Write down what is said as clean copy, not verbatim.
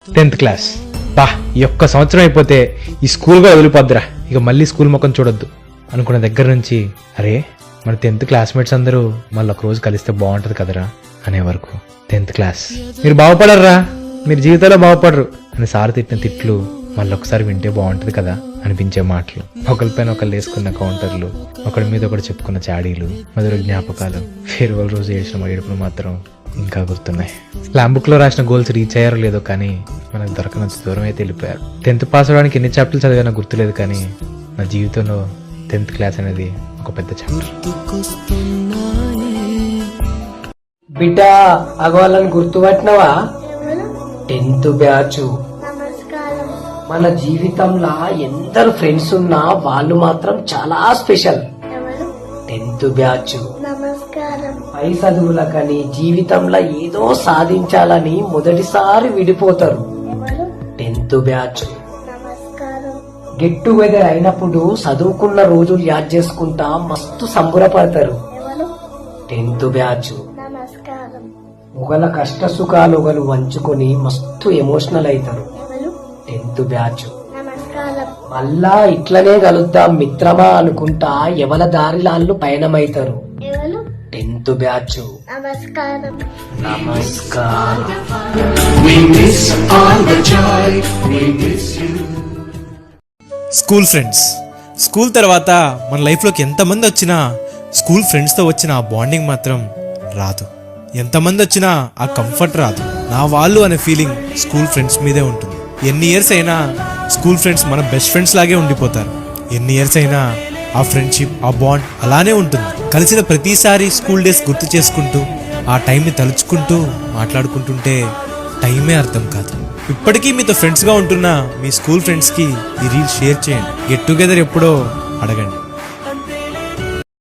10th class బా ఈ ఒక్క సంవత్సరం అయిపోతే ఈ స్కూల్గా వదిలిపోద్దురా, ఇక మళ్ళీ స్కూల్ ముఖం చూడొద్దు అనుకున్న దగ్గర నుంచి అరే మన 10th క్లాస్మేట్స్ అందరూ మళ్ళీ ఒక రోజు కలిస్తే బాగుంటది కదరా అనే వరకు 10th క్లాస్ మీరు బాగుపడర్రా, మీరు జీవితంలో బాగుపడరు అని సార్ తిట్టిన తిట్లు మళ్ళీ ఒకసారి వింటే బాగుంటది కదా అనిపించే మాటలు, ఒకరిపైన ఒకరు వేసుకున్న కౌంటర్లు, ఒకరి మీద ఒకటి చెప్పుకున్న చాడీలు, మధుర జ్ఞాపకాలు, ఫేర్వెల్ రోజు చేసిన ఏడుపులు మాత్రం ఇంకా గుర్తున్నాయి. స్లామ్ బుక్ లో రాసిన గోల్స్ రీచ్ అయ్యారో లేదో కానీ మనకు దొరకనంత దూరం అయితే వెళ్ళిపోయారు. 10th పాస్ అవడానికి ఎన్ని చాప్టర్లు చదివానో గుర్తులేదు కానీ నా జీవితంలో 10th క్లాస్ అనేది ఒక పెద్ద చాప్టర్. బిడ్డ అగవాళ్ళని గుర్తుపట్టినవా? 10th batch. మన జీవితంలో ఎందరు ఫ్రెండ్స్ ఉన్నా వాళ్ళు మాత్రం చాలా స్పెషల్. 10th batch. పై చదువులకని జీవితంలో ఏదో సాధించాలని మొదటిసారి విడిపోతారు. 10th batch. గెట్ టుగెదర్ అయినప్పుడు చదువుకున్న రోజులు యాద్ చేసుకుంటా మస్తు సంబరపడతారు. 10th batch. ఒకళ్ళ కష్ట సుఖాలు ఒకరు వంచుకొని మస్తు ఎమోషనల్ అవుతారు. 10th batch. మళ్ళా ఇట్లనే కలుద్దాం మిత్రమా అనుకుంటా ఎవల దారిలాళ్ళు పయనమైతారు. 10th batch. నమస్కారం. School friends. స్కూల్ తర్వాత మన లైఫ్లోకి ఎంతమంది వచ్చినా స్కూల్ ఫ్రెండ్స్తో వచ్చిన ఆ బాండింగ్ మాత్రం రాదు. ఎంతమంది వచ్చినా ఆ కంఫర్ట్ రాదు. నా వాళ్ళు అనే ఫీలింగ్ స్కూల్ ఫ్రెండ్స్ మీదే ఉంటుంది. ఎన్ని ఇయర్స్ అయినా స్కూల్ ఫ్రెండ్స్ మన బెస్ట్ ఫ్రెండ్స్ లాగే ఉండిపోతారు. ఎన్ని ఇయర్స్ అయినా ఆ ఫ్రెండ్షిప్, ఆ బాండ్ అలానే ఉంటుంది. కలిసిన ప్రతిసారి స్కూల్ డేస్ గుర్తు చేసుకుంటూ ఆ టైంని తలుచుకుంటూ మాట్లాడుకుంటుంటే టైమే అర్థం కాదు. ఇప్పటికీ మీతో ఫ్రెండ్స్గా ఉంటున్న మీ స్కూల్ ఫ్రెండ్స్కి ఈ రీల్ షేర్ చేయండి. గెట్ టుగెదర్ ఎప్పుడో అడగండి.